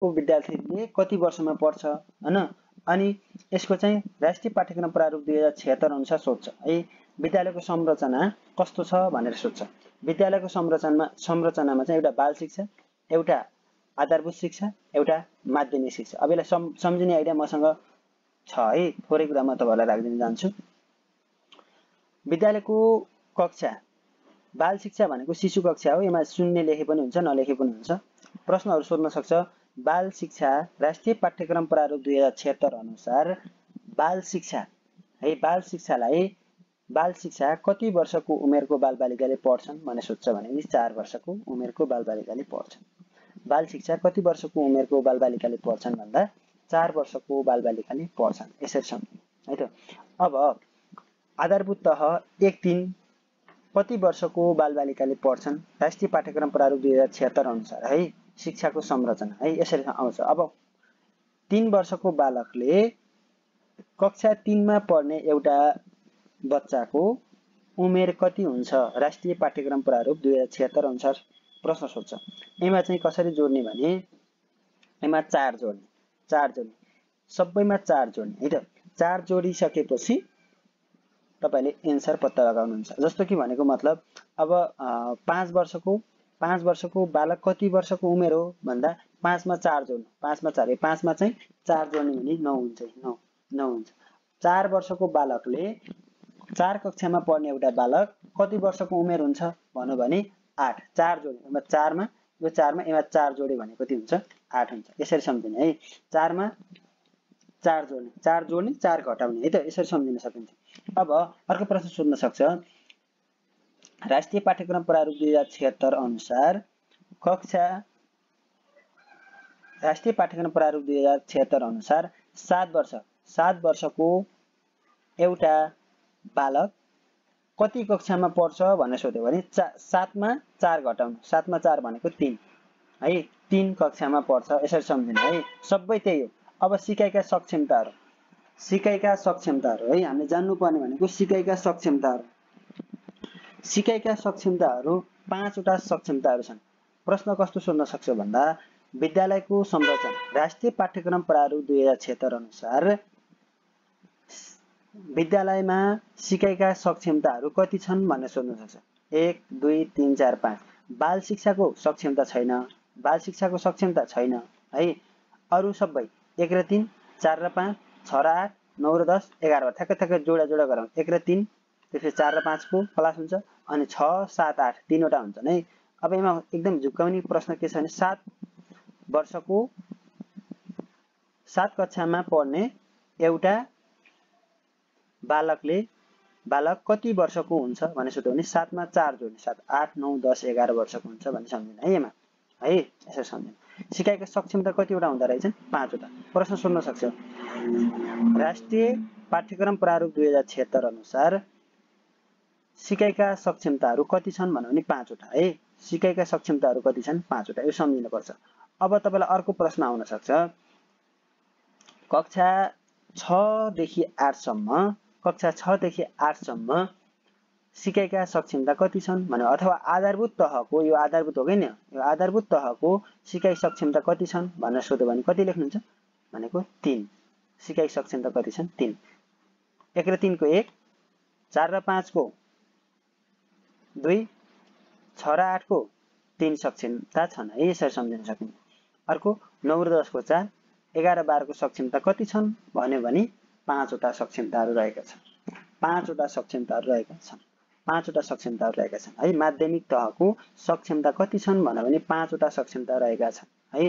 विद्यार्थीले कति वर्षमा पढ्छ हैन अनि यसको चाहिँ राष्ट्रिय पाठ्यक्रम प्रारूप 2076 अनुसार सोध्छ है विद्यालयको संरचना कस्तो छ भनेर सोध्छ विद्यालयको संरचनामा चाहिँ एउटा बाल शिक्षा एउटा आधारभूत शिक्षा एउटा माध्यमिक शिक्षा अब यसलाई सम्झिने आइडिया मसँग छ है थोरै कुरा म तपाईहरुलाई राख्दिन जान्छु विद्यालयको कक्षा बाल शिक्षा भनेको शिशु कक्षा हो यसमा शून्य लेखे पनि हुन्छ नलेखे पनि हुन्छ प्रश्नहरु सोध्न सक्छ बाल शिक्षा राष्ट्रिय पाठ्यक्रम प्रारूप 2076 अनुसार बाल शिक्षा है बाल शिक्षा कति वर्षको उमेरको बालबालिकाले पढ्छन् भने सोध्छ भने 4 वर्षको उमेरको बालबालिकाले पढ्छन् बाल शिक्षा कति वर्षको उमेरको बालबालिकाले पढ्छन् भन्दा 4 वर्षको बालबालिकाले पढ्छन् यसरी सम्झिनु है त अब आधारभूत तह 1-3 कति वर्षको बालबालिकाले पढ्छन् राष्ट्रिय पाठ्यक्रम प्रारूप 2076 अनुसार है शिक्षाको संरचना है यसरी आउँछ अब 3 वर्षको बालकले कक्षा 3 मा पढ्ने एउटा बच्चाको उमेर कति हुन्छ राष्ट्रिय पाठ्यक्रम प्रारूप 2076 अनुसार प्रश्न सोध्छ एमा चाहिँ कसरी जोड्ने भने एमा 4 जोड्ने सबैमा 4 जोड्ने है त 4 जोडिसकेपछि तपाईले एन्सर पत्ता लगाउनुहुन्छ जस्तो कि भनेको मतलब अब 5 वर्षको बालक कति वर्षको उमेर हो भन्दा 5 मा 4 जोड्नु 5 मा 4 5 मा चाहिँ 4 जोड्ने भने 9 हुन्छ 9 हुन्छ 4 वर्षको बालकले 4 कक्षामा पढ्ने एउटा बालक कति वर्षको उमेर हुन्छ भन्नु भने 8 4 जोड्ने अब 4 मा यो 4 मा एमा 4 जोडे भने कति हुन्छ 8 हुन्छ यसरी सम्झिने है 4 मा 4 जोड्ने 4 घटाउने है त यसरी सम्झिन सकिन्छ अब अर्को प्रश्न सोध्न सक्छ राष्ट्रिय पाठ्यक्रम प्रारूप 2076 अनुसार राष्ट्रिय पाठ्यक्रम प्रारूप 2076 अनुसार 7 वर्षको एउटा बालक कति कक्षामा पढ्छ भनेर सोध्यो भने 7 मा 4 घटाउनु 7 मा 4 भनेको 3 है 3 कक्षामा पढ्छ यसरी सम्झिनु है सबै त्यही हो अब सिकाइका सक्षमताहरु है हामीले जान्नु पर्ने भनेको सिकाइका सक्षमताहरु 5 वटा सक्षमताहरु छन् प्रश्न कस्तो सोध्न सक्छ भन्दा विद्यालयको संरचना राष्ट्रिय पाठ्यक्रम प्रारूप 2076 अनुसार विद्यालयमा सिकाइका सक्षमताहरु कति छन् भनेर सोध्न सक्छ 1 2 3 4 5 बाल शिक्षाको सक्षमता छैन है अरु सबै 1 र 3 4 र 5 6 र 8 9 र 10 11 ठ्याक्क जोडा गरौँ 1 र 3 त्यसपछि 4 र 5 को क्लास हुन्छ अनि 6 7 8 तीनवटा हुन्छ नै अब यसमा एकदम झुक्काउने प्रश्न के छ भने 7 वर्षको 7 कक्षामा पढ्ने एउटा बालक कति वर्षको हुन्छ भने सोध्यो भने 7 मा 4 जोड्ने 7 8 9 10 11 वर्षको हुन्छ भन्ने सम्झिनु है यसमा है यसरी सम्झिनु सिकाइका सक्षमता कतिवटा हुँदा रहेछन् 5 वटा प्रश्न सोध्न सक्छ राष्ट्रिय पाठ्यक्रम प्रारूप 2076 अनुसार सिकाइका सक्षमताहरु कति छन् भन्नु भने 5 वटा है सिकाइका सक्षमताहरु कति छन् 5 वटा यो सम्झिनु पर्छ अब तपाईलाई अर्को प्रश्न आउन सक्छ कक्षा 6 देखि 8 सम्म सिकाइका सक्षमता कति छन् भने अथवा आधारभूत तहको यो आधारभूत हो हैन यो आधारभूत तहको सिकाइ सक्षमता कति छन् भनेर सोध्यो भने कति लेख्नुहुन्छ भनेको 3 सिकाइ सक्षमता कति छन् 3 1 र 3 को 1 4 र 5 को 2 6 र 8 को 3 सक्षमता छन् है यसरी सम्झिन सकिन्छ अर्को 9 र 10 को 4 11 र 12 को सक्षमता कति छन् भन्यो भने 5 वटा सक्षमताहरु रहेका छन् 5 वटा सक्षमताहरु रहेका छन् है माध्यमिक तहको सक्षमता कति छन् भन्यो भने 5 वटा सक्षमता रहेका छन् है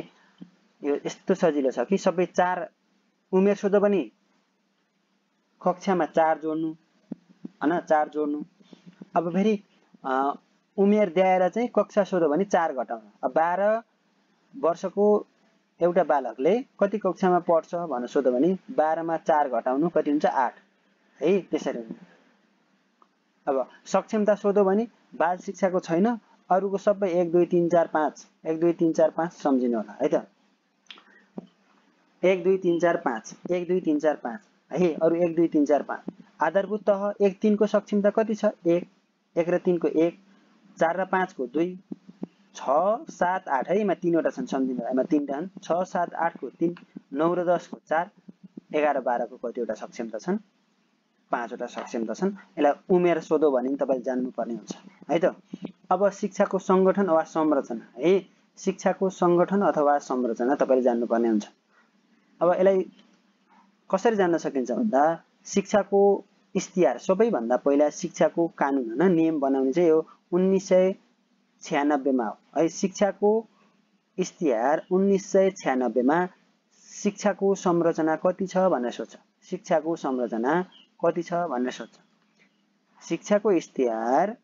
यो यस्तो सजिलो छ कि सबै 4 उमेर सोध्यो भने कक्षामा 4 जोड्नु हैन 4 जोड्नु अब फेरि उमेर दिएर चाहिँ कक्षा सोध्यो भने 4 घटाउनु अब 12 वर्षको एउटा बालकले कति कक्षामा पढ्छ भनेर सोध्यो भने 12 मा 4 घटाउनु कति हुन्छ 8 है त्यसरी हुन्छ अब सक्षमता सोध्यो भने बाल शिक्षाको छैन अरुको सबै 1 2 3 4 5 1 2 3 4 5 सम्झिनु होला है त 1 2 3 4 5 1 2 3 4 5 है अरु 1 2 3 4 5 आधारभूत तह 1 3 को सक्षमता कति छ 1 1 र 3 को 1 4 र 5 को 2 6 7 8 है यमा तीनवटा छन् सम्झिनु यमा तीनटा छन् 6 7 8 को 3 9 र 10 को 4 11 12 को कतिवटा सक्षमता छन् 5 वटा सक्षमता छन् यसलाई उमेर सोधो भने तपाईले जान्नु पर्ने हुन्छ है त अब शिक्षाको संगठन वा संरचना है शिक्षाको संगठन अथवा संरचना तपाईले जान्नु पर्ने हुन्छ अब यसलाई कसरी जान्न सकिन्छ भन्दा शिक्षाको इस्तिहार सबैभन्दा पहिला शिक्षाको कानुन हैन नियम बनाउने चाहिँ यो 1996 मा हो है शिक्षाको इस्तिहार 1996 मा शिक्षाको संरचना कति छ भनेर सोध्छ शिक्षाको संरचना कति छ भनेर सोध्छ शिक्षाको इस्तिहार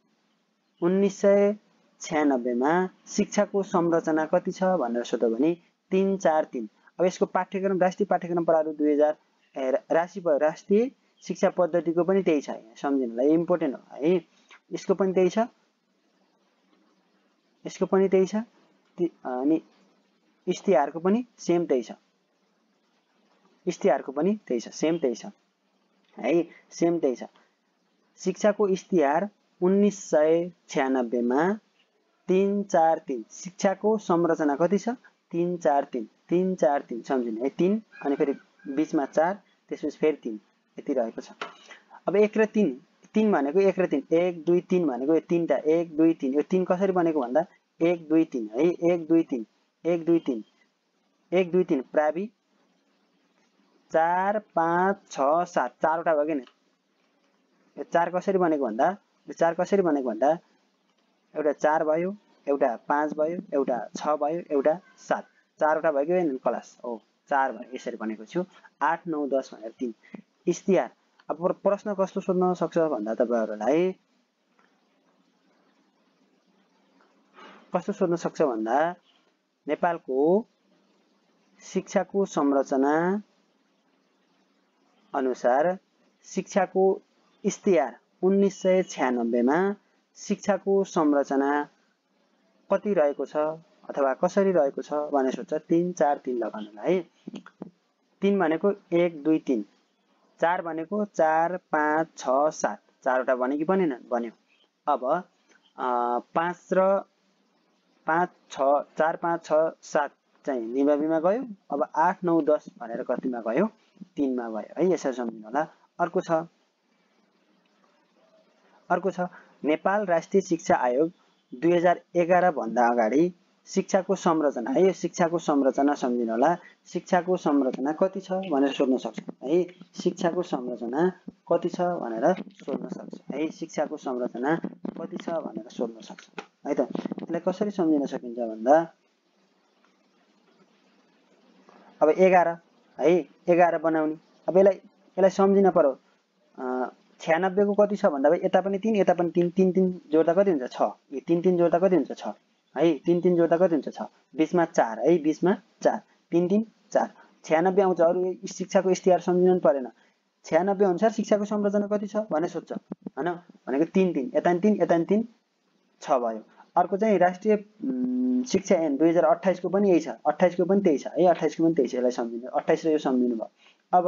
1996 मा शिक्षाको संरचना कति छ भनेर सोध्यो भने 343 अब यसको पाठ्यक्रम राष्ट्रिय पाठ्यक्रम प्रणाली 2000 राष्ट्रिय शिक्षा पद्धतिको पनि त्यही छ सम्झिनुलाई इम्पोर्टेन्ट हो है यसको पनि त्यही छ यसको पनि त्यही छ अनि इस्तिहारको पनि सेम त्यही छ इस्तिहारको पनि त्यही छ सेम त्यही छ है सेम त्यही छ शिक्षाको इस्तिहार 1996 मा 343 शिक्षाको संरचना कति छ 343 सम्झिनु है 3 अनि फेरि बीचमा 4 त्यसपछि फेरि 3 यति रहेको छ अब 1 र 3 3 भनेको 1 र 3 1 2 3 भनेको यो तीनटा 1 2 3 यो 3 कसरी बनेको भन्दा 1 2 3 है 1 2 3 1 2 3 1 2 3 प्रावि 4 5 6 7 चारवटा भयो के नि यो 4 कसरी बनेको भन्दा यो 4 कसरी बनेको भन्दा एउटा 4 भयो एउटा 5 भयो एउटा 6 भयो एउटा 7 चारवटा भयो के नि क्लास हो 4 भयो यसरी बनेको छु 8 9 10 भनेर 3 इस्तिहार अब प्रश्न कस्तो सोध्न सक्छ भन्दा तपाईहरुलाई कस्तो सोध्न सक्छ भन्दा नेपालको शिक्षाको संरचना अनुसार शिक्षाको इस्तिहार 1996 मा शिक्षाको संरचना कति रहेको छ अथवा कसरी रहेको छ भने सोध्छ 3 4 3 लगाउनुलाई 3 भनेको 1 2 3 4 भनेको 4 5 6 7 चारवटा बन्यो कि बनेन बन्यो अब 5 र 5 6 4 5 6 7 चाहिँ निभाबीमा गयो अब 8 9 10 भनेर कतिमा गयो 3 मा गयो है यसरी सम्झिनु होला अर्को छ नेपाल राष्ट्रिय शिक्षा आयोग 2011 भन्दा अगाडि शिक्षाको संरचना है यो शिक्षाको संरचना सम्झिनु होला शिक्षाको संरचना कति छ भनेर सोध्न सक्छ है शिक्षाको संरचना कति छ भनेर सोध्न सक्छ है शिक्षाको संरचना कति छ भनेर सोध्न सक्छ है त यसलाई कसरी सम्झिन सकिन्छ भन्दा अब 11 है 11 बनाउने अब यसलाई सम्झिन पर्यो 96 को कति छ भन्दा यता पनि 3 यता पनि 3 3 3 जोड्दा कति हुन्छ 6 यो 3 3 जोड्दा कति हुन्छ 6 है 3 3 जोड्दा कति हुन्छ 6 बीचमा 4 है बीचमा 4 3 3 4 96 आउँछ अरु शिक्षाको इस्तिहार सम्झिनु परेन 96 अनुसार शिक्षाको संरचना कति छ भने सोध्छ हैन भनेको 3 3 यता 3 यता 3 6 भयो अर्को चाहिँ राष्ट्रिय शिक्षा ऐन 2028 को पनि यही छ 28 को पनि त्यही छ है 28 को पनि त्यही छ यसलाई सम्झिनु 28 र यो सम्झिनु भयो अब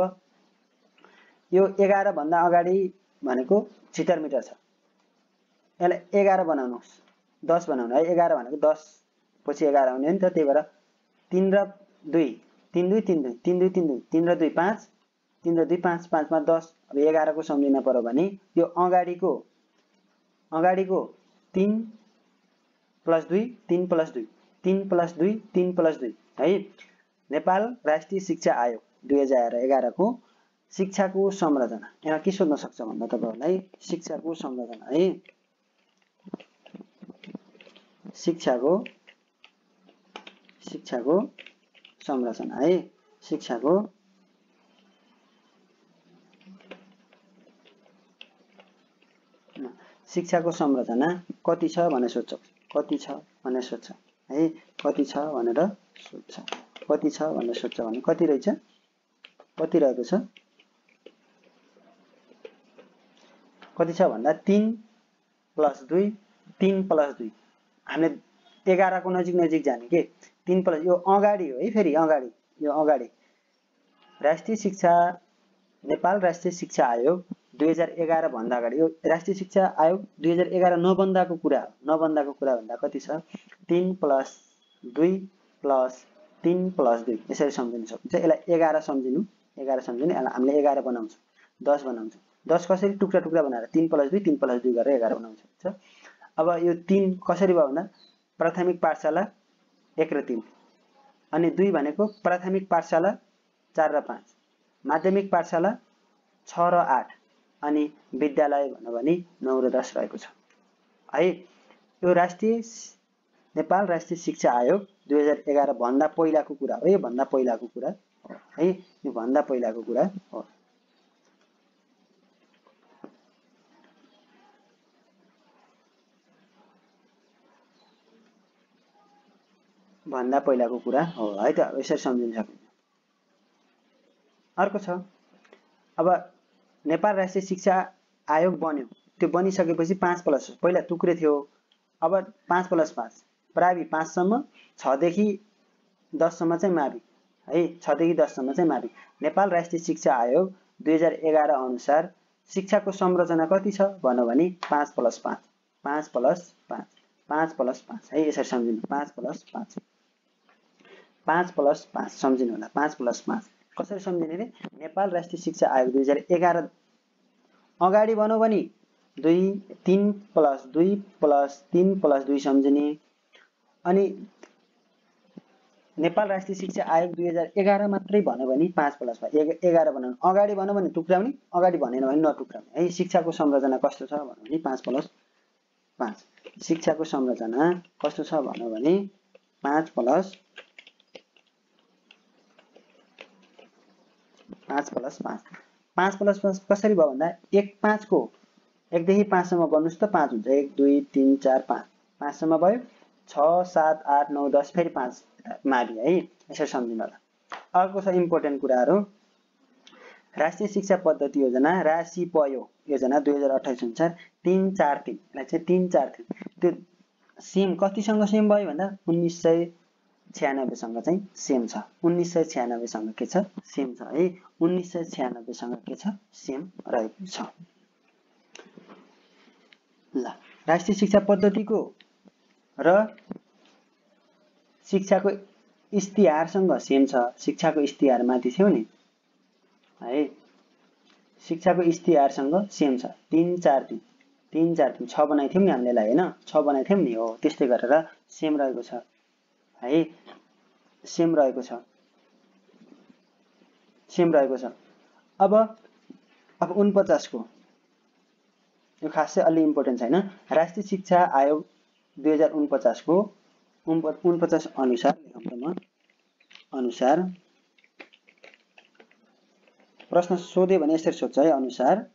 यो 11 भन्दा अगाडि भनेको छिटर मिटर छ यसलाई 11 बनाउनुस् 10 बनाउनु है 11 भनेको 10 पछि 11 आउने हो नि त त्यही भएर 3 र 2 3 2 3 2 3 2 3 2 3 र 2 5 3 र 2 5 5 मा 10 अब 11 को सम्झिन पर्यो भने यो अगाडिको 3 प्लस 2 3 प्लस 2 3 प्लस 2 3 प्लस 2 है नेपाल राष्ट्रिय शिक्षा आयोग 2011 को शिक्षाको संरचना यहाँ के सोध्न सक्छ भन्दा तपाईहरुलाई शिक्षाको संरचना है शिक्षाको संरचना है शिक्षाको संरचना कति छ भनेर सोध्छ कति छ भनेर सोध्छ है कति छ भनेर सोध्छ कति छ भनेर सोध्छ भने कति रहेछ कति रहेको छ कति छ भन्दा 3 प्लस 2 3 प्लस 2 हामीले 11 को नजिक जाने के 3 प्लस यो अगाडि हो है फेरि अगाडि यो अगाडि राष्ट्रिय शिक्षा नेपाल राष्ट्रिय शिक्षा आयोग 2011 भन्दा अगाडि यो राष्ट्रिय शिक्षा आयोग 2011 नबन्दाको कुरा हो। नबन्दाको कुरा भन्दा कति छ 3 + 2 + 3 + 2 यसरी सम्झिन सकिन्छ। यसलाई 11 सम्झिनु 11 सम्झिनु हामीले 11 बनाउँछौँ 10 बनाउँछौँ 10 कसरी टुक्रा टुक्रा बनाएर 3 + 2 3 + 2 गरेर 11 बनाउन सकिन्छ। अब यो 3 कसरी भयो भन्दा प्राथमिक पाठशाला 1 र 3 अनि 2 भनेको प्राथमिक पाठशाला 4 र 5 माध्यमिक पाठशाला 6 र 8 अनि विद्यालय भन्नु भने 9 र 10 रहेको छ है। यो नेपाल राष्ट्रिय शिक्षा आयोग 2011 भन्दा पहिलाको कुरा हो। यो भन्दा पहिलाको कुरा हो है। यो भन्दा पहिलाको कुरा हो। भन्दा पहिलाको कुरा हो है त। यसरी सम्झिन सकिन्छ। अर्को छ अब नेपाल राष्ट्रिय शिक्षा आयोग बन्यो। त्यो बनिसकेपछि 5+ पहिला टुक्रे थियो। अब 5+ 5 प्रावि 5 सम्म 6 देखि 10 सम्म चाहिँ मावि है। 6 देखि 10 सम्म चाहिँ मावि। नेपाल राष्ट्रिय शिक्षा आयोग 2011 अनुसार शिक्षाको संरचना कति छ भन्नु भने 5+ 5 5+ 5 5+ 5 है। यसरी सम्झिनु 5+ 5 5+ 5 सम्झिनु होला। 5+ 5 कसरी सम्झिने रे नेपाल राष्ट्रिय शिक्षा आयोग 2011 अगाडि भनौँ भने 3 + 2 + 3 + 2 सम्झिने अनि नेपाल राष्ट्रिय शिक्षा आयोग 2011 मात्रै भन्यो भने 5+ 5 11 बनाउनु। अगाडि भनौँ भने टुक्राउने अगाडि भनेन भने नटुक्राउने है। शिक्षाको संरचना कस्तो छ भन्नु भने 5+ 5 शिक्षाको संरचना कस्तो छ भन्नु भने 5+ 5 5+ 5 कसरी भयो भन्दा 1 5 को 1 देखि 5 सम्म गर्नुस् त 5 हुन्छ। 1 2 3 4 5 5 सम्म भयो 6 7 8 9 10 फेरि 5 मावि है। यसरी सम्झिनु होला। अर्को छ इम्पोर्टेन्ट कुराहरू राष्ट्रिय शिक्षा पद्धति योजना राशिपयो योजना 2028 अनुसार 343 यसलाई चाहिँ 343 त्यो सेम कतिसँग सेम भयो भन्दा 1996 सँग चाहिँ सेम छ। 1996 सँग के छ सेम छ है। 1996 सँग के छ सेम रहेको छ। ल राष्ट्रिय शिक्षा पद्धतिको र शिक्षाको इस्तिहारसँग सेम छ। शिक्षाको इस्तिहार माथि थियो नि है। शिक्षाको इस्तिहारसँग सेम छ। 343 343 6 बनाइथ्यौं नि हामीले हैन 6 बनाइथ्यौं नि हो। त्यस्तै गरेर सेम रहेको छ है। सेम रहेको छ। सेम रहेको छ। अब 49 को यो खासै अलि इम्पोर्टेन्ट छैन। राष्ट्रिय शिक्षा आयोग 2049 को 49 अनुसार लेखौँ त म अनुसार प्रश्न सोधे भने यसरी सोध्छ है। अनुसार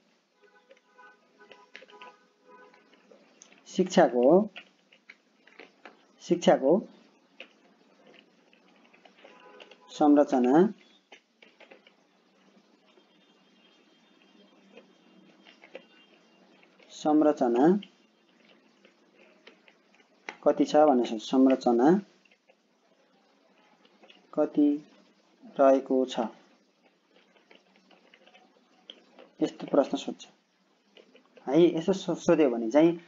शिक्षाको संरचना कति छ भनेर संरचना कति रहेको छ यस्तो प्रश्न सोध्छ है। यसो सोध्यो भने चाहिँ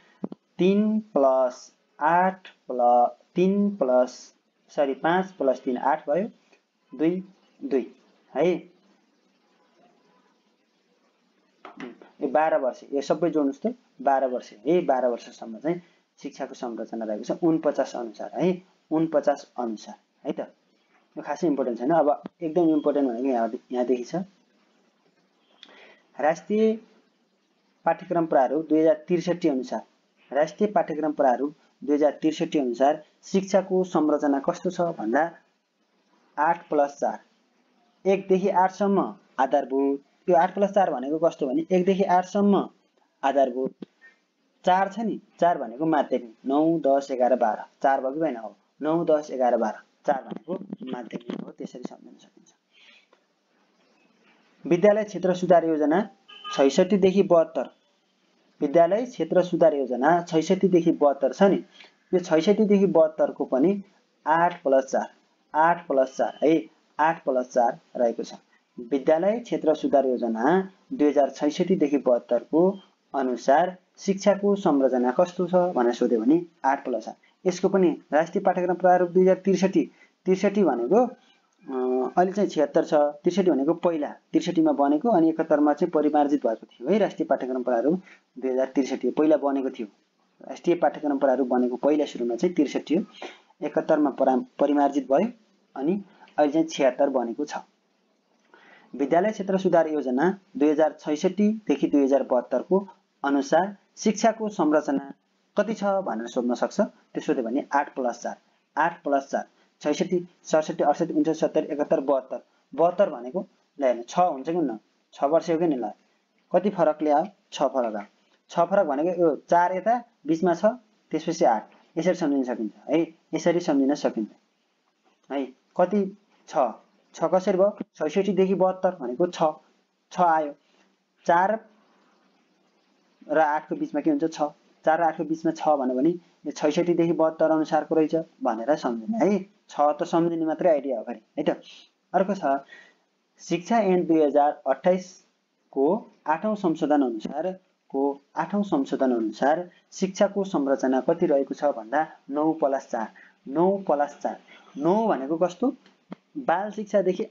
5 + 3 8 भयो 2 2 है। यो 12 वर्ष यो सबै जोड्नुस् त 12 वर्ष है। 12 वर्षसम्म चाहिँ शिक्षाको संरचना रहेको छ 49 अनुसार है। 49 अनुसार है त। यो खासै इम्पोर्टेन्ट छैन। अब एकदम इम्पोर्टेन्ट भनेको यहाँदेखि छ। राष्ट्रिय पाठ्यक्रम प्रारूप 2063 अनुसार राष्ट्रिय पाठ्यक्रम प्रारूप 2063 अनुसार शिक्षाको संरचना कस्तो छ भन्दा 8+ 4 1 देखि 8 सम्म आधारभूत। यो 8+ 4 भनेको कस्तो भने 1 देखि 8 सम्म आधारभूत 4 छ नि 4 भनेको माध्यमिक 9 10 11 12 4 भयो कि भएन हो 9 10 11 12 4 भनेको माध्यमिक हो। त्यसरी सम्झन सकिन्छ। विद्यालय क्षेत्र सुधार योजना 66 देखि 72 विद्यालय क्षेत्र सुधार योजना 66 देखि 72 छ नि। यो 66 देखि 72 को पनि 8+ 4 है 8+ 4 रहेको छ। विद्यालय क्षेत्र सुधार योजना 2066 देखि 72 को अनुसार शिक्षाको संरचना कस्तो छ भनेर सोध्यो भने 8+8। यसको पनि राष्ट्रिय पाठ्यक्रम प्रारूप 2063 भनेको अहिले चाहिँ 76 छ। 63 भनेको पहिला 63 मा बनेको अनि 71 मा चाहिँ परिमार्जित भएको थियो है। राष्ट्रिय पाठ्यक्रम प्रारूप 2063 पहिला बनेको थियो। राष्ट्रिय पाठ्यक्रम प्रारूप बनेको पहिला सुरुमा चाहिँ 63 हो, 71 मा परिमार्जित भयो अनि अहिले चाहिँ 76 बनेको छ। विद्यालय क्षेत्र सुधार योजना 2066 देखि 2072 को अनुसार शिक्षाको संरचना कति छ भनेर सोध्न सक्छ। त्यो सोध्यो भने 8+4 8+4 66 67 68 69 70 71 72 72 भनेको ल हेर्नु 6 हुन्छ कि न 6 वर्ष हो कि नि ल कति फरकले आयो 6 फरक आयो। 6 फरक भनेको यो 4 यता बीचमा छ त्यसपछि 8 यसरी सम्झिन सकिन्छ है। यसरी सम्झिन सकिन्छ है। कति 6 6 कसरी भयो 66 देखि 72 भनेको 6 6 आयो। 4 र 8 को बीचमा के हुन्छ 6 4 र 8 को बीचमा 6 भन्यो भने यो 66 देखि 72 अनुसारको रहेछ भनेर सम्झिने है। 6 त सम्झिने मात्रै आइडिया हो फेरि है त। अर्को छ शिक्षा ऐन 2028 को 8औं संशोधन अनुसार शिक्षाको संरचना कति रहेको छ भन्दा 9+4 9+4 9 भनेको कस्तो बाल शिक्षादेखि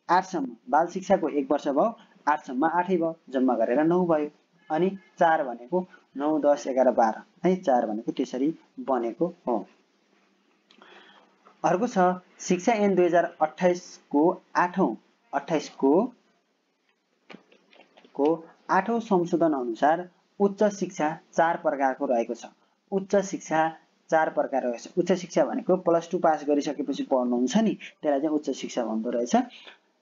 8 सम्म बाल शिक्षाको 1 वर्ष भयो 8 सम्म 8 भयो जम्मा गरेर 9 भयो अनि 4 भनेको 9 10 11 12 है 4 भनेको त्यसरी बनेको हो। अर्को छ शिक्षा ऐन 2028 को 8औं संशोधन अनुसार उच्च शिक्षा 4 प्रकारको रहेको छ। उच्च शिक्षा 4 प्रकार रहेछ। उच्च शिक्षा भनेको +2 पास गरिसकेपछि पढ्नुहुन्छ नि त्यसलाई चाहिँ उच्च शिक्षा भन्दो रहेछ।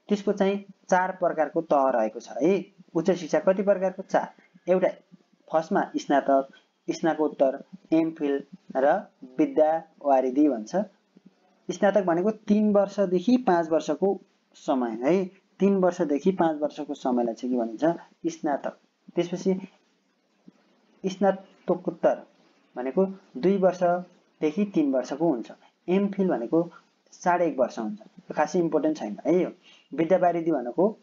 त्यसको चाहिँ 4 प्रकारको तह रहेको छ है। उच्च शिक्षा कति प्रकारको 4 एउटा फर्स्टमा स्नातक स्नाकोत्तर एमफिल र विद्यावारिधि भन्छ। स्नातक भनेको 3 वर्षदेखि 5 वर्षको समय है। 3 वर्षदेखि 5 वर्षको समयलाई चाहिँ के भनिन्छ स्नातक। त्यसपछि स्नातकोत्तर भनेको 2 वर्षदेखि 3 वर्षको हुन्छ। एमफिल भनेको 1.5 वर्ष हुन्छ। यो खासै इम्पोर्टेन्ट छैन है। यो विद्यावारिधि भनेको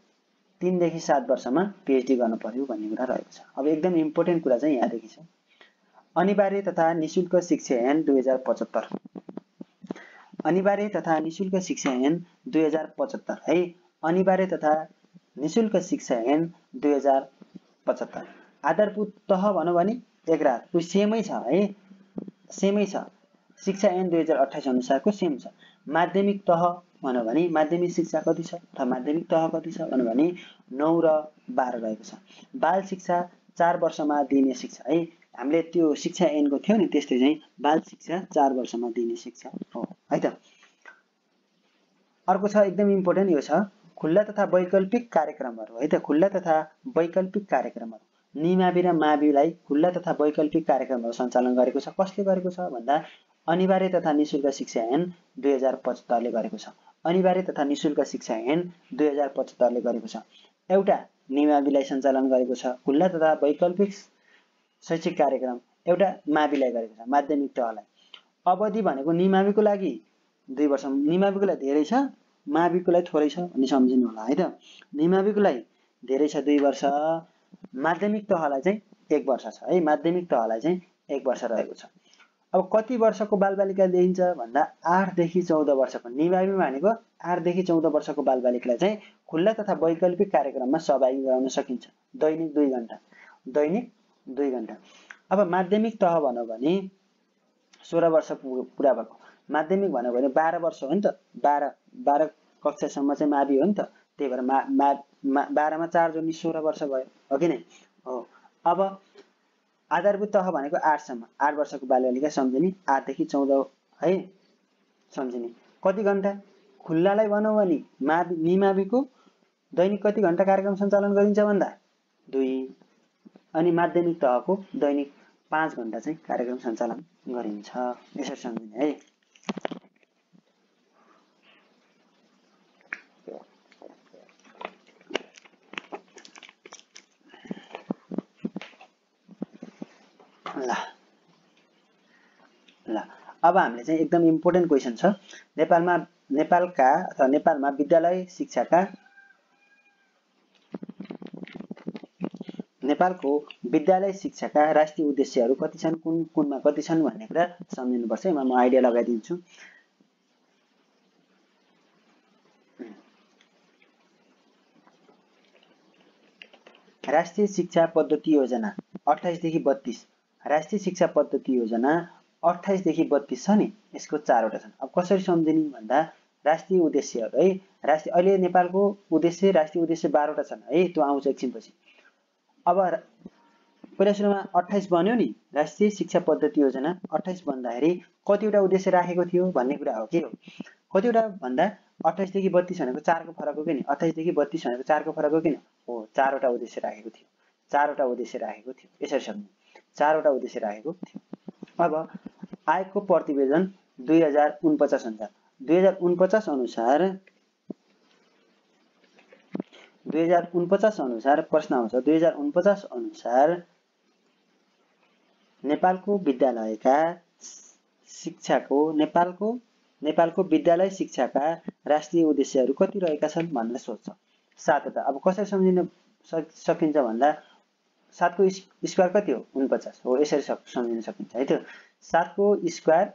3 देखि 7 वर्षमा पीएचडी गर्न पर्यो भन्ने कुरा रहेको छ। अब एकदम इम्पोर्टेन्ट कुरा चाहिँ यहाँदेखि छ। अनिवार्य तथा निशुल्क शिक्षा ऐन 2075 अनिवार्य तथा निशुल्क शिक्षा ऐन 2075 है। अनिवार्य तथा निशुल्क शिक्षा ऐन 2075 आधारभूत तह भनौँ भने एक रात सेमै छ है। सेमै छ। शिक्षा ऐन 2028 अनुसारको सेम छ। माध्यमिक तह भनौँ भने माध्यमिक शिक्षा कति छ अथवा माध्यमिक तह कति छ भनौँ भने 9 र 12 रहेको छ। बाल शिक्षा 4 वर्षमा दिने शिक्षा है। हामीले त्यो शिक्षा ऐनको थियो नि त्यस्तै चाहिँ बाल शिक्षा 4 वर्षमा दिने शिक्षा हो है त। अर्को छ एकदम इम्पोर्टेन्ट यो छ खुल्ला तथा वैकल्पिक कार्यक्रमहरू है त। खुल्ला तथा वैकल्पिक कार्यक्रमहरू निमावि र माविलाई खुल्ला तथा वैकल्पिक कार्यक्रमहरू सञ्चालन गरेको छ। कसले गरेको छ भन्दा अनिवार्य तथा निशुल्क शिक्षा ऐन 2075 ले गरेको छ। अनिवार्य तथा निशुल्क शिक्षा ऐन 2075 ले गरेको छ। एउटा निमाविलाई सञ्चालन गरेको छ खुल्ला तथा वैकल्पिक शैक्षिक कार्यक्रम, एउटा माविलाई गरेको छ माध्यमिक तहलाई। अवधि भनेको निमाविको लागि 2 वर्ष, निमाविको लागि धेरै छ माविको लागि थोरै छ भन्ने सम्झिनु होला है त। निमाविको लागि धेरै छ 2 वर्ष, माध्यमिक तहलाई चाहिँ 1 वर्ष छ है। माध्यमिक तहलाई चाहिँ 1 वर्ष रहेको छ। अब कति वर्षको बालबालिका दिइन्छ भन्दा 8 देखि 14 वर्षको। निमावि भनेको 8 देखि 14 वर्षको बालबालिकालाई चाहिँ खुल्ला तथा वैकल्पिक कार्यक्रममा सहभागी गराउन सकिन्छ। दैनिक 2 घण्टा, दैनिक 2 घण्टा। अब माध्यमिक तह भनौँ भने 16 वर्ष पुरा भएको। माध्यमिक भन्यो भने 12 वर्ष हो नि त। 12 कक्षासम्म चाहिँ मावि हो नि त। त्यही भएर 12 मा 4 जोड्ने 16 वर्ष भयो हो कि नै हो। अब आधारभूत तह भनेको 8 सम्म, 8 वर्षको बालबालिका सम्झिने, 8 देखि 14 है सम्झिने। कति घण्टा खुल्लालाई भनौँ भने निमाविको दैनिक कति घण्टा कार्यक्रम सञ्चालन गरिन्छ भन्दा 2। अनि माध्यमिक तहको दैनिक 5 घण्टा चाहिँ कार्यक्रम सञ्चालन गरिन्छ। यसरी सम्झिने है। ल अब हामीले चाहिँ एकदम इम्पोर्टेन्ट क्वेशन छ। नेपालमा विद्यालय शिक्षाका नेपालको विद्यालय शिक्षाका राष्ट्रिय उद्देश्यहरू कति छन्, कुन कुनमा कति छन् भन्ने कुरा सम्झिनुपर्छ। यसमा म आइडिया लगाइदिन्छु। राष्ट्रिय शिक्षा पद्धति योजना 28 देखि 32, राष्ट्रिय शिक्षा पद्धति योजना 28 देखि 32 छ नि, यसको 4 वटा छन्। अब कसरी सम्झिने भन्दा राष्ट्रिय उद्देश्यहरू है, राष्ट्रिय अहिले नेपालको उद्देश्य राष्ट्रिय उद्देश्य 12 वटा छन् है, त्यो आउँछ एकछिनपछि। अब पहिला सुरुमा 28 बन्यो नि, राष्ट्रिय शिक्षा पद्धति योजना 28 भन्दाखेरि कतिवटा उद्देश्य राखेको थियो भन्ने कुरा हो। के हो कतिवटा भन्दा 28 देखि 32 भनेको 4 को फरक हो कि नि, 28 देखि 32 भनेको 4 को फरक हो कि नि, हो 4 वटा उद्देश्य राखेको थियो, 4 वटा उद्देश्य राखेको थियो। यसरी सम्झिनु, 4 वटा उद्देश्य राखेको थियो। अब आयोगको प्रतिवेदन 2049 हुन्छ। 2049 अनुसार 2049 अनुसार प्रश्न आउँछ। 2049 अनुसार नेपालको विद्यालयका शिक्षाको नेपालको विद्यालय शिक्षाका राष्ट्रिय उद्देश्यहरू कति रहेका छन् भनेर सोध्छ। 7 वटा। अब कसरी सम्झिन सकिन्छ भन्दा 7 को स्क्वायर कति हो, 49 हो, यसरी सम्झिन सकिन्छ है। त्यो 7 को स्क्वायर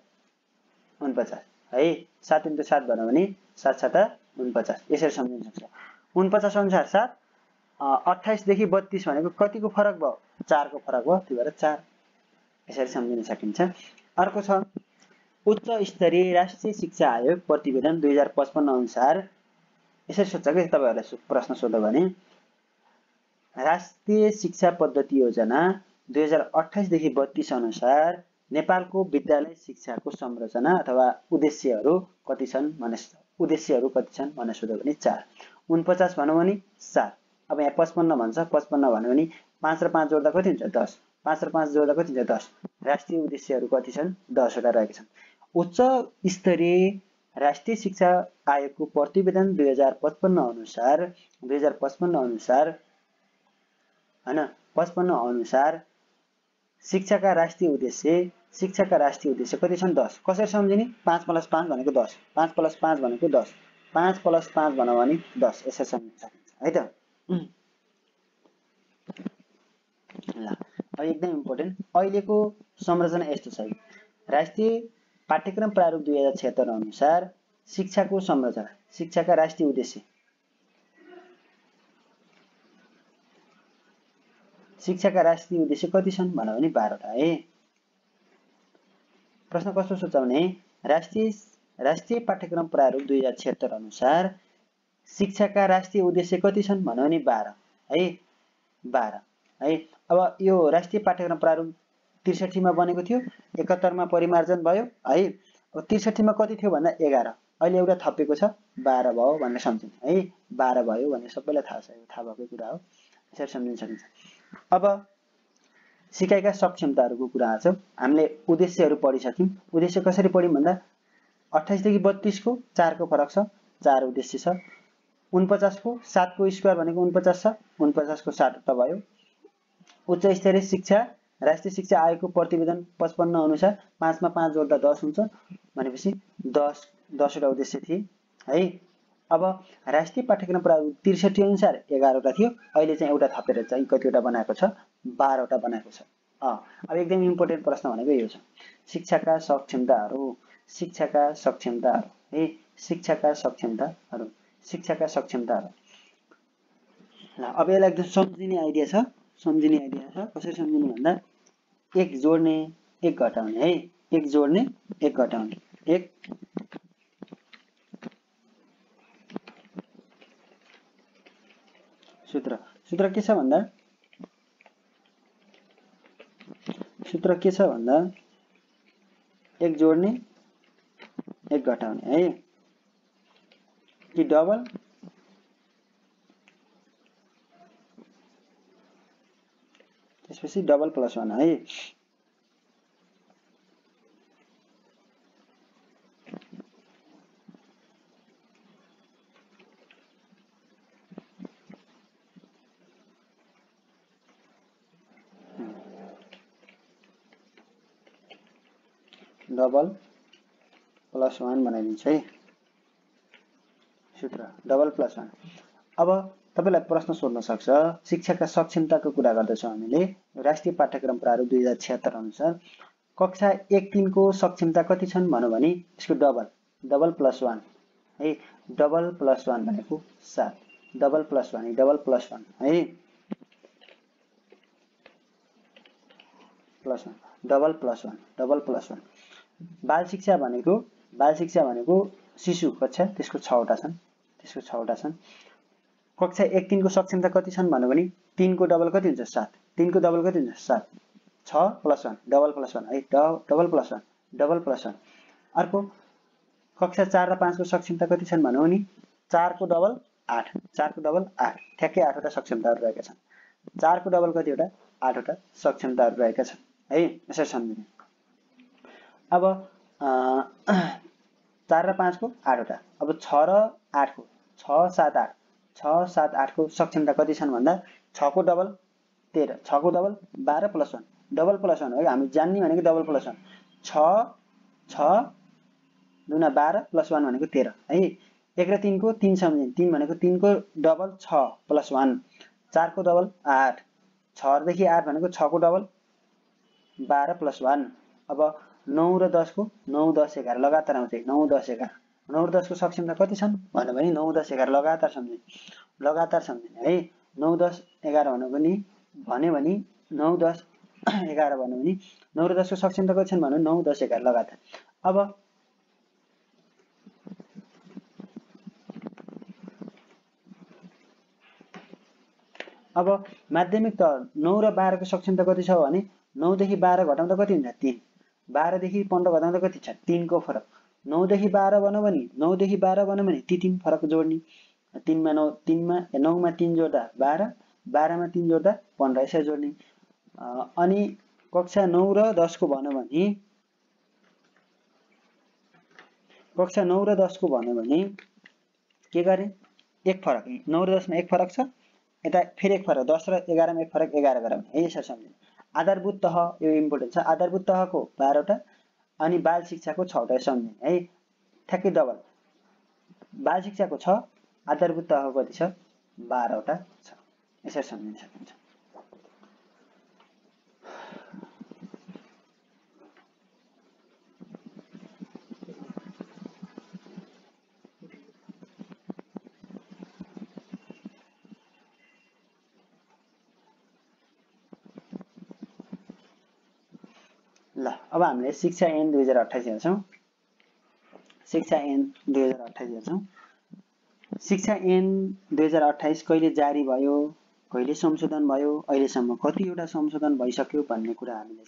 49 है, 7 × 7 भन्यो भने 7 × 7 49, यसरी सम्झिन सक्छ। 49 अनुसार 7, 28 देखि 32 भनेको कतिको फरक भयो, 4 को फरक भयो, त्यही भएर 4, यसरी सम्झिन सकिन्छ। अर्को छ उच्च स्तरीय राष्ट्रिय शिक्षा आयोग प्रतिवेदन 2055 अनुसार, यसरी सोध्छ कि तपाईहरुलाई प्रश्न सोध्यो भने राष्ट्रिय शिक्षा पद्धति योजना 2028 देखि 32 अनुसार नेपालको विद्यालय शिक्षाको संरचना अथवा उद्देश्यहरू कति छन् भनेर सोध्यो भने 4, 49 भन्यो भने 7। अब यहाँ 55 भन्छ, 55 भन्यो भने 5 र 5 जोड्दा कति हुन्छ, 10, 5 र 5 जोड्दा कति हुन्छ, 10। राष्ट्रिय उद्देश्यहरू कति छन्, 10 वटा रहेका छन्। उच्च स्तरीय राष्ट्रिय शिक्षा आयोगको प्रतिवेदन 2055 अनुसार 55 अनुसार शिक्षाका राष्ट्रिय उद्देश्य कति छन्, 10। कसरी सम्झिने, 5 + 5 भनेको 10, 5 + 5 भनेको 10, 5 + 5 भन्यो भने 10, यसरी सम्झिन सकिन्छ है त। ल अब एकदम इम्पोर्टेन्ट, अहिलेको संरचना यस्तो छ। राष्ट्रिय पाठ्यक्रम प्रारूप 2076 अनुसार शिक्षाको संरचना, शिक्षाका राष्ट्रिय उद्देश्य, कति छन् भन्यो भने 12 वटा है। प्रश्न कस्तो सोध्छ भने राष्ट्रिय पाठ्यक्रम प्रारूप 2076 अनुसार शिक्षाका राष्ट्रिय उद्देश्य कति छन् भन्यो भने 12 है, 12 है। अब यो राष्ट्रिय पाठ्यक्रम प्रारूप 63 मा बनेको थियो, 71 मा परिमार्जन भयो है। अब 63 मा कति थियो भन्दा 11, अहिले एउटा थपेको छ 12 भयो भनेर सम्झिनु है, 12 भयो भन्ने सबैलाई थाहा छ, थाहा भएको कुरा हो, यसरी सम्झिन सकिन्छ। अब सिकाइका सक्षमताहरूको कुरा आछ। हामीले उद्देश्यहरू पढिसक्यौं। उद्देश्य कसरी पढ्यौं भन्दा 28 देखि 32 को 4 को फरक छ, 4 उद्देश्य छ। 49 को 7 को स्क्वायर भनेको 49 छ, 49 को 7 वटा भयो। उच्च स्तरीय शिक्षा राष्ट्रिय शिक्षा आयोगको प्रतिवेदन 55 अनुसार 5 मा 5 जोड्दा 10 हुन्छ भनेपछि 10 वटा उद्देश्य थिए है। अब राष्ट्रिय पाठ्यक्रम प्रारूप 63 अनुसार 11 वटा थियो, अहिले चाहिँ एउटा थपेर चाहिँ कतिवटा बनाएको छ, 12 वटा बनाएको छ। अब एकदम इम्पोर्टेन्ट प्रश्न भनेको यो छ, शिक्षाका सक्षमताहरू है, शिक्षाका सक्षमताहरू। ल अब यसलाई एकदम सम्झिने आइडिया छ, कसरी सम्झिने भन्दा 1 जोड्ने 1 घटाउने है, 1 जोड्ने 1 घटाउने, 1 सूत्र के छ भन्दा 1 जोड्ने 1 घटाउने है, कि डबल त्यसपछि डबल प्लस 1 है। डबल प्लस 1 बनाइदिन्छ है, सूत्र डबल प्लस 1। अब तपाईलाई प्रश्न सोध्न सक्छ शिक्षाका सक्षमताको कुरा गर्दछौँ हामीले राष्ट्रिय पाठ्यक्रम प्रारूप 2076 अनुसार कक्षा 1-3 को सक्षमता कति छन् भन्नु भने यसको डबल प्लस 1 है डबल प्लस 1 भनेको 7 डबल प्लस 1 है प्लस 1 डबल प्लस 1 बाल शिक्षा भनेको शिशु कक्षा त्यसको 6 वटा छन् कक्षा 1-3 को सक्षमता कति छन् भन्नु भने 3 को डबल कति हुन्छ 7 3 को डबल कति हुन्छ 7 6 प्लस 1 डबल प्लस 1 है डबल प्लस 1 अर्को कक्षा 4 र 5 को सक्षमता कति छन् भन्नु भने 4 को डबल 8 ठ्याक्कै 8 वटा सक्षमताहरू रहेका छन् 4 को डबल कति वटा 8 वटा सक्षमताहरू रहेका छन् है यसरी सम्झिनु अब 4 र 5 को 8 वटा अब 6 र 8 को 6 7 8 को सक्षमता कति छन् भन्दा 6 को डबल 13 6 को डबल 12 प्लस 1 डबल प्लस 1 हो हामी जान्ने भनेको डबल प्लस 1 6 दुना 12 प्लस 1 भनेको 13 है 1 र 3 को 3 सम्झिनु 3 भनेको 3 को डबल 6 प्लस 1 4 को डबल 8 6 देखि 8 भनेको 6 को डबल 12 प्लस 1 अब 9 र 10 को 9 10 11 लगातार आउँछ 9 10 11 9 र 10 को सक्षमता कति छन् भन्नु भने 9 10 11 लगातार सम्झिने है 9 10 11 भन्नु भने 9 10 11 भन्नु भने 9 र 10 को सक्षमता कति छन् भन्नु 9 10 11 लगातार अब माध्यमिक तह 9 र 12 को सक्षमता कति छ भने 9 देखि 12 घटाउँदा कति हुन्छ 3 12 देखि 15 घटाउँदा कति छ 3 को फरक 9 देखि 12 भन्नु भने ती 3 फरक जोड्ने 3 मा 9 मा 3 जोड्दा 12 12 मा 3 जोड्दा 15 यसरी जोड्ने अनि कक्षा 9 र 10 को भन्नु भने कक्षा 9 र 10 को भन्नु भने के गरे एक फरक 9 र 10 मा एक फरक छ यता फेरि एक फरक 10 र 11 मा एक फरक 11 गराउने है यसरी सम्झिनु आधारभूत तह यो इम्पोर्टेन्ट छ आधारभूत तहको 12 वटा अनि बाल शिक्षाको 6 वटा सम्झिनु है ठ्याक्कै डबल बाल शिक्षाको 6 आधारभूत तहको कति छ 12 वटा छ यसरी सम्झिन सकिन्छ ल अब हामीले शिक्षा ऐन 2028 हेर्छौं शिक्षा ऐन 2028 हेर्छौं शिक्षा ऐन 2028 कहिले जारी भयो कहिले संशोधन भयो अहिलेसम्म कतिवटा संशोधन भइसक्यो भन्ने कुरा हामीले